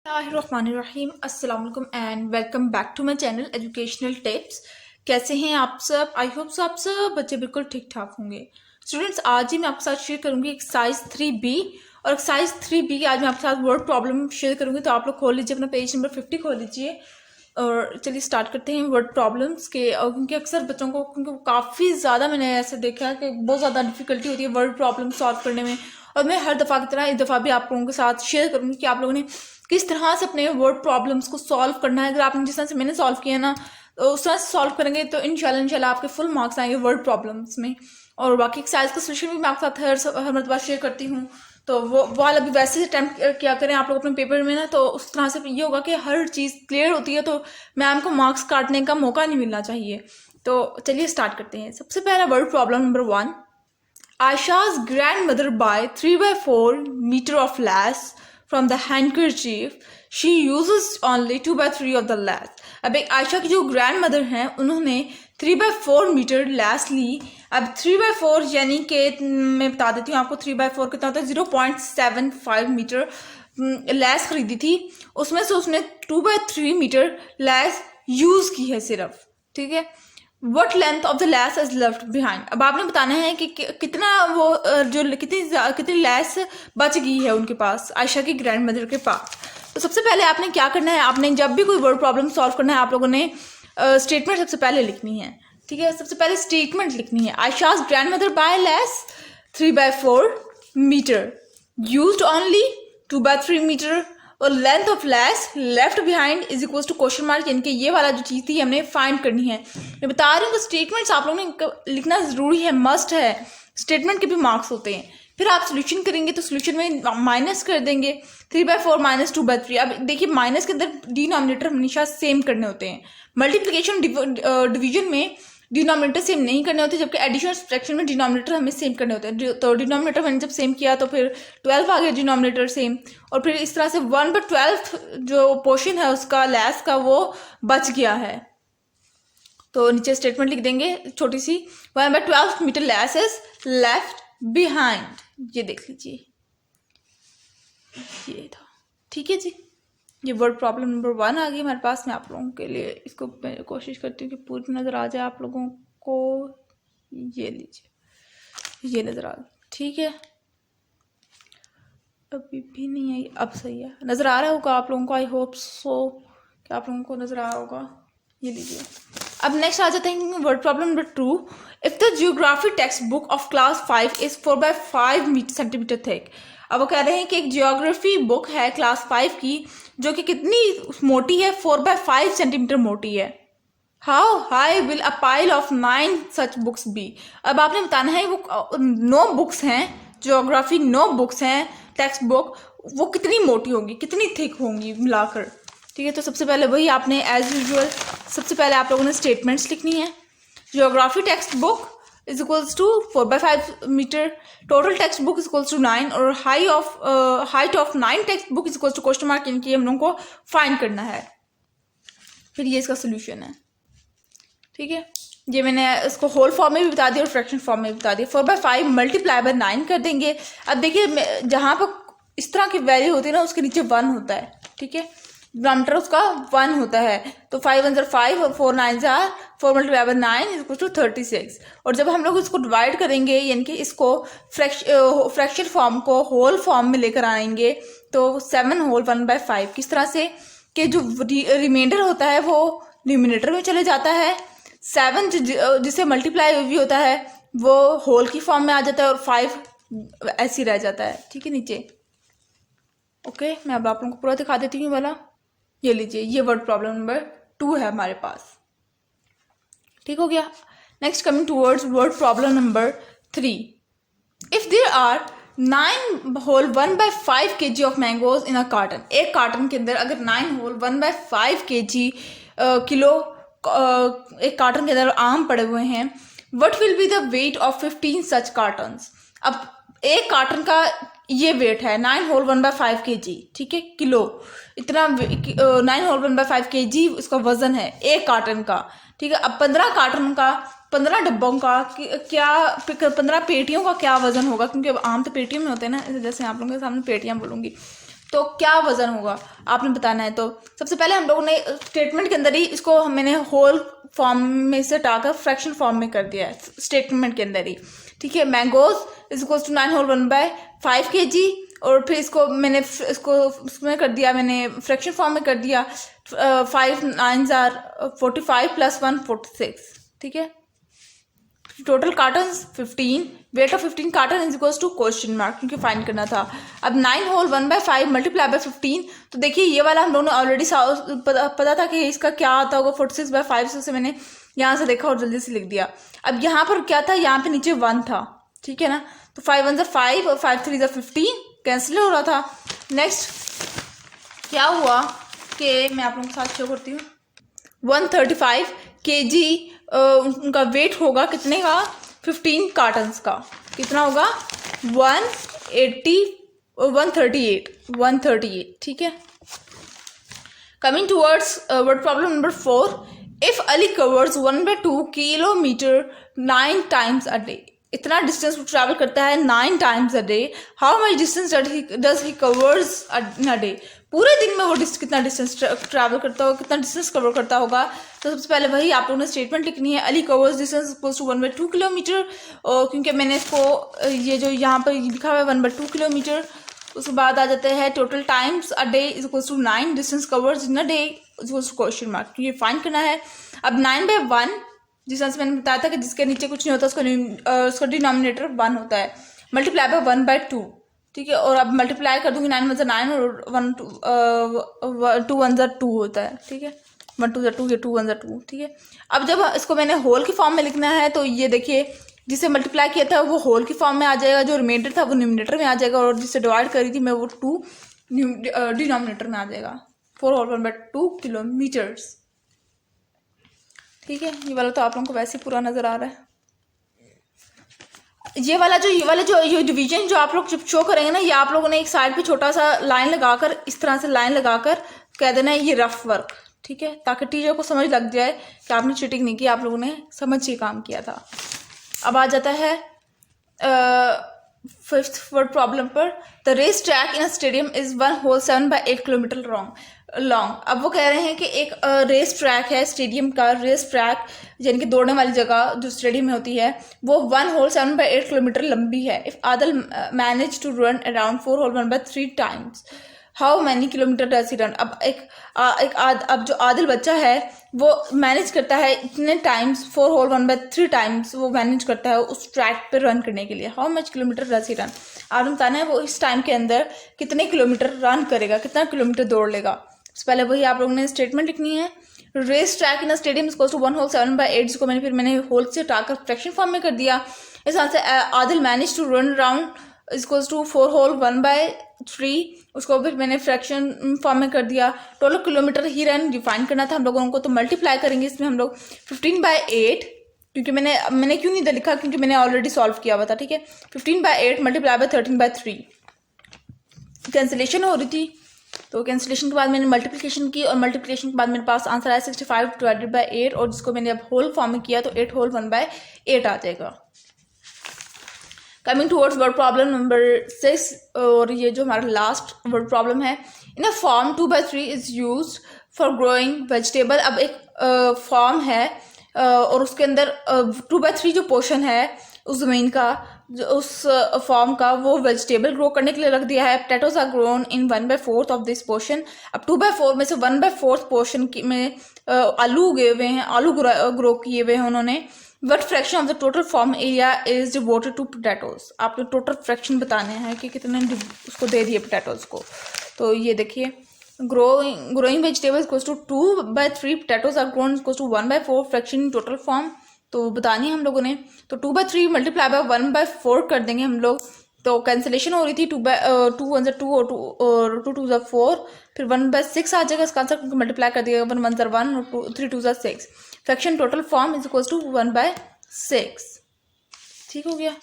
Bismillahirrahmanirrahim, अस्सलाम वालेकुम and welcome back to my channel educational tips. कैसे हैं आप सब? आई होप सो आप सब बच्चे बिल्कुल ठीक ठाक होंगे। स्टूडेंट्स, आज ही मैं आपके साथ शेयर करूंगी एक्सरसाइज 3B और एक्सरसाइज 3B आज मैं आपके साथ वर्ड प्रॉब्लम शेयर करूंगी। तो आप लोग खोल लीजिए, अपना पेज नंबर 50 खोल लीजिए और चलिए स्टार्ट करते हैं वर्ड प्रॉब्लम्स के। और क्योंकि अक्सर बच्चों को क्योंकि काफ़ी ज़्यादा मैंने ऐसे देखा है कि बहुत ज़्यादा डिफिकल्टी होती है वर्ड प्रॉब्लम सॉल्व करने में, और मैं हर दफ़ा की तरह इस दफ़ा भी आप लोगों के साथ शेयर करूंगी कि आप लोगों ने किस तरह से अपने वर्ड प्रॉब्लम्स को सॉल्व करना है। अगर आपने जिस तरह से मैंने सॉल्व किया ना, तो उस तरह से सॉल्व करेंगे तो इंशाल्लाह आपके फुल मार्क्स आएंगे वर्ड प्रॉब्लम्स में। और बाकी एक्सरसाइज का सोल्यूशन भी मैं आपके साथ हर मरतबा शेयर करती हूँ, तो वो वाला भी वैसे अटैम्प्ट किया करें आप लोग अपने पेपर में ना, तो उस तरह से ये होगा कि हर चीज़ क्लियर होती है, तो मैम को मार्क्स काटने का मौका नहीं मिलना चाहिए। तो चलिए स्टार्ट करते हैं। सबसे पहला word problem number 1, Aisha's grandmother buy 3x4 meter of lace from the handkerchief. She uses only 2x3 of the lace. अब एक आयशा की जो ग्रैंड मदर हैं उन्होंने 3x4 मीटर लैस ली। अब 3x4 यानी कि मैं बता देती हूँ आपको 3x4 कितना होता है, 0.75 मीटर लैस खरीदी थी। उसमें से उसने 2x3 मीटर लैस यूज की है सिर्फ, ठीक है। What length of the lace is left behind. अब आपने बताना है कि कितना वो जो कितनी लैस बच गई है उनके पास, आयशा की ग्रैंड मदर के पास। तो सबसे पहले आपने क्या करना है, आपने जब भी कोई वर्ड प्रॉब्लम सॉल्व करना है आप लोगों ने स्टेटमेंट सबसे पहले लिखनी है, ठीक है। सबसे पहले स्टेटमेंट लिखनी है, Ayesha's grandmother buy lace 3x4 metre, used only 2x3 metre, और length of lace left behind is equal to question mark, यानी कि ये वाला जो चीज़ थी हमने फाइंड करनी है। मैं बता रही हूँ कि स्टेटमेंट्स आप लोगों ने लिखना ज़रूरी है, मस्ट है। स्टेटमेंट के भी मार्क्स होते हैं। फिर आप सोल्यूशन करेंगे तो सोल्यूशन में माइनस कर देंगे 3x4 माइनस 2x3। अब देखिए माइनस के अंदर डिनोमिनेटर हमेशा सेम करने होते हैं। मल्टीप्लिकेशन डिवीजन में डिनोमिनेटर सेम नहीं करने होते, जबकि एडिशन और सब्ट्रैक्शन में डिनोमिनेटर हमें सेम करने होते हैं। तो डिनोमिनेटर मैंने जब सेम किया तो फिर 12 आ गया डिनोमिनेटर सेम, और फिर इस तरह से 1/12 जो पोर्शन है उसका लैस का वो बच गया है। तो नीचे स्टेटमेंट लिख देंगे छोटी सी, 1/12 metre lace is left behind. ये देख लीजिए, ये था, ठीक है जी। ये वर्ड प्रॉब्लम नंबर 1 आ गई हमारे पास। मैं आप लोगों के लिए इसको मैं कोशिश करती हूँ कि पूरी नज़र आ जाए आप लोगों को। ये लीजिए, ये नज़र आ गई, ठीक है। अभी भी नहीं आई, अब सही है, नज़र आ रहा होगा आप लोगों को। आई होप सो कि आप लोगों को नज़र आ रहा होगा। ये लीजिए, अब नेक्स्ट आ जाते हैं word problem number 2। If the geography text book of class 5 is 4x5 centimetre thick. अब वो कह रहे हैं कि एक जियोग्राफी बुक है क्लास 5 की जो कि कितनी मोटी है, 4x5 सेंटीमीटर मोटी है। How high will a pile of 9 such books be. अब आपने बताना है वो 9 बुक्स हैं, जियोग्राफी 9 बुक्स हैं टेक्स्ट बुक, वो कितनी मोटी होंगी, कितनी थिक होंगी मिलाकर, ठीक है। तो सबसे पहले वही आपने एज यूजुअल सबसे पहले आप लोगों ने स्टेटमेंट्स लिखनी है। Geography text book is equals to 4x5 metre, total text book is equals to 9, और height of 9 text book is equals to question mark, यानी कि हम लोगों को फाइंड करना है। फिर ये इसका सोल्यूशन है, ठीक है। ये मैंने इसको होल फॉर्म में भी बता दिया और फ्रैक्शन फॉर्म में भी बता दिया। 4x5 मल्टीप्लाई बाय 9 कर देंगे। अब देखिए जहाँ पर इस तरह की वैल्यू होती है ना, उसके नीचे 1 होता है, ठीक है। डिनोमिनेटर उसका 1 होता है, तो 5 1 5 और 4 9 4 multiply by 9 is equal to 36। और जब हम लोग इसको डिवाइड करेंगे, यानी कि इसको फ्रैक्शन फॉर्म को होल फॉर्म में लेकर आएंगे, तो 7 होल 1/5 किस तरह से कि जो रिमाइंडर होता है वो न्यूमिनेटर में चले जाता है, 7 जिसे मल्टीप्लाई भी होता है वो होल की फॉर्म में आ जाता है, और 5 ऐसे रह जाता है, ठीक है नीचे। ओके, मैं अब आप लोगों को पूरा दिखा देती हूँ वाला। ये लीजिए, ये वर्ड प्रॉब्लम नंबर 2 है हमारे पास, ठीक हो गया। Next coming towards word problem number 3। If there are 9 whole 1/5 kg of mangoes in a carton. एक कार्टन के अंदर अगर 9 होल 1/5 kg किलो एक कार्टन के अंदर आम पड़े हुए हैं, what will be the weight of 15 such cartons. अब एक कार्टन का ये वेट है 9 होल 1/5 kg, ठीक है, किलो, इतना 9 होल 1/5 kg उसका वजन है एक कार्टन का, ठीक है। अब 15 कार्टन का, 15 डब्बों का क्या, 15 पेटियों का क्या वजन होगा, क्योंकि अब आम तो पेटियों में होते हैं ना, जैसे आप लोगों के सामने पेटियां बोलूंगी। तो क्या वजन होगा आपने बताना है। तो सबसे पहले हम लोगों ने स्टेटमेंट के अंदर ही इसको मैंने होल फॉर्म में से हटाकर फ्रैक्शन फॉर्म में कर दिया है स्टेटमेंट के अंदर ही, ठीक है। Mangoes is equal to 9 whole 1/5 kg, और फिर इसको मैंने इसमें कर दिया, मैंने फ्रैक्शन फॉर्म में कर दिया। 5 9s are 45 + 1 46, ठीक है। Total carton 15, weight of 15 carton is equal to question mark, क्योंकि फाइंड करना था। अब 9 होल 1/5 मल्टीप्लाई बाय 15, तो देखिए ये वाला हम लोगों ने ऑलरेडी पता था कि इसका क्या आता होगा 46/5 से मैंने यहाँ से देखा और जल्दी से लिख दिया। अब यहाँ पर क्या था, यहाँ पे नीचे 1 था, ठीक है ना। तो 5 1 5 और 5 3 15 कैंसिल हो रहा था। नेक्स्ट क्या हुआ कि मैं आप लोगों के साथ शो करती हूँ। 135 kg उनका वेट होगा कितने का, 15 कार्टन्स का। कितना होगा 138, ठीक है। Coming towards word problem number 4, if Ali covers 1/2 kilometre 9 times a day, इतना डिस्टेंस वो ट्रैवल करता है 9 times a day, how much distance does he covers in a day, पूरे दिन में वो कितना डिस्टेंस ट्रैवल करता होगा, कितना डिस्टेंस कवर करता होगा। तो सबसे पहले वही आप लोगों ने स्टेटमेंट लिखनी है, Ali covers distance equal to 1/2 kilometre, क्योंकि मैंने इसको ये जो यहाँ पर लिखा हुआ है 1/2 किलोमीटर। उसके बाद आ जाते हैं total times a day is equal to 9, distance covers in a day is equal to question mark, ये फाइंड करना है। अब 9/1 जिस तरह से मैंने बताया था कि जिसके नीचे कुछ नहीं होता उसका डिनोमिनेटर 1 होता है, मल्टीप्लाई बाय 1/2, ठीक है। और अब मल्टीप्लाई कर दूंगी 9 1 9 और 2 1 2 होता है, ठीक है। 1 2 2 2 1 2, ठीक है। अब जब इसको मैंने होल की फॉर्म में लिखना है, तो ये देखिए जिसे मल्टीप्लाई किया था वो होल की फॉर्म में आ जाएगा, जो रिमाइंडर था वो न्यूमिनेटर में आ जाएगा, और जिसे डिवाइड करी थी मैं वो 2 डिनोमिनेटर में आ जाएगा। 4 होल 1/2 किलोमीटर्स, ठीक है। ये वाला तो आप लोगों को वैसे ही पूरा नजर आ रहा है। ये वाला जो ये डिवीजन जो आप लोग जब शो करेंगे ना, ये आप लोगों ने एक साइड पे छोटा सा लाइन लगाकर, इस तरह से लाइन लगाकर कह देना है ये रफ वर्क, ठीक है, ताकि टीचर को समझ लग जाए कि आपने चीटिंग नहीं की, आप लोगों ने समझ के काम किया था। अब आ जाता है 5th वर्ड प्रॉब्लम पर, the race track in a stadium is 1 whole 7/8 kilometre long. अब वो कह रहे हैं कि एक रेस ट्रैक है स्टेडियम का, रेस ट्रैक यानी कि दौड़ने वाली जगह जो स्टेडियम में होती है, वो 1 होल 7/8 किलोमीटर लंबी है। If Adil manage to run around 4 whole 1/3 times, how many kilometre does he run. अब अब जो आदिल बच्चा है वो मैनेज करता है इतने टाइम्स, 4 होल 1/3 times वो मैनेज करता है उस ट्रैक पे रन करने के लिए। How much kilometre does he run, आपने बताना है वो इस टाइम के अंदर कितने किलोमीटर रन करेगा, कितना किलोमीटर दौड़ लेगा। पहले वही आप लोगों ने स्टेटमेंट लिखनी है, race track in stadium is equal to 1 whole 7/8, जिसको मैंने होल से हटाकर फ्रैक्शन फॉर्म में कर दिया। इस तरह से Adil manage to run around is equal to 4 whole 1/3, उसको फिर मैंने फ्रैक्शन फॉर्म में कर दिया। Total kilometre he run define करना था हम लोगों को, तो मल्टीप्लाई करेंगे इसमें हम लोग 15/8, क्योंकि मैंने क्यों नहीं लिखा, क्योंकि मैंने ऑलरेडी सॉल्व किया हुआ था, ठीक है। 15/8 मल्टीप्लाई बाय 13/3, कैंसिलेशन हो रही थी, तो कैंसिलेशन के बाद मैंने मल्टीप्लिकेशन की, और मल्टीप्लिकेशन के बाद मेरे पास आंसर आया 65 डिवाइडेड बाय 8, और जिसको मैंने अब होल फॉर्म में किया तो 8 होल 1/8 आ जाएगा। Coming towards word problem number 6, और ये जो हमारा लास्ट वर्ड प्रॉब्लम है, in a form 2/3 is used for growing vegetable. अब एक फॉर्म है और उसके अंदर 2/3 जो पोर्शन है उस जमीन का, उस फॉर्म का, वो वेजिटेबल ग्रो करने के लिए रख दिया है। Potatoes are grown in 1/4 of this portion. अब 2/4 में से 1/4 पोर्शन में आलू उगे हुए हैं, आलू ग्रो किए हुए हैं उन्होंने। What fraction of the total form area is devoted to potatoes, आपने टोटल फ्रैक्शन बताने हैं कि कितने उसको दे दिए पोटैटोज को। तो ये देखिए, growing vegetables equals to 2/3, potatoes are grown equals to 1/4 fraction in total form, तो बतानी है हम लोगों ने। तो 2/3 मल्टीप्लाई बाय 1/4 कर देंगे हम लोग, तो कैंसिलेशन हो रही थी, 2 1 2 और 2 2 4, फिर 1/6 आ जाएगा इसका आंसर, क्योंकि मल्टीप्लाई कर दिएगा 1 1 1 और 3 2 6, fraction total form is equal to 1/6। ठीक हो गया।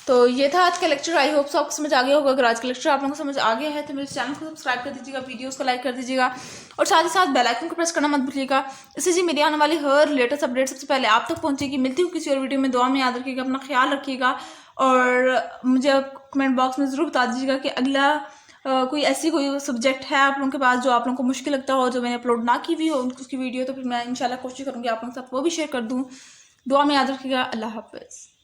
तो ये था आज का लेक्चर, आई होप आपको समझ आ गया होगा। अगर आज का लेक्चर आप लोगों को समझ आ गया है तो मेरे चैनल को सब्सक्राइब कर दीजिएगा, वीडियोस को लाइक कर दीजिएगा, और साथ ही साथ बेल आइकन को प्रेस करना मत भूलिएगा। इससे जी मेरी आने वाली हर लेटेस्ट अपडेट सबसे पहले आप तक पहुंचेगी। मिलती हूँ किसी और वीडियो में, दुआ में याद रखिएगा, अपना ख्याल रखिएगा, और मुझे कमेंट बॉक्स में ज़रूर बता दीजिएगा कि अगला कोई ऐसी कोई सब्जेक्ट है आप लोगों के पास जो आप लोगों को मुश्किल लगता हो, जो मैंने अपलोड ना की हुई हो उसकी वीडियो, तो फिर मैं इंशाल्लाह कोशिश करूँगी आप लोगों के साथ वो भी शेयर कर दूँ। दुआ में याद रखिएगा। अल्लाह हाफ़िज़।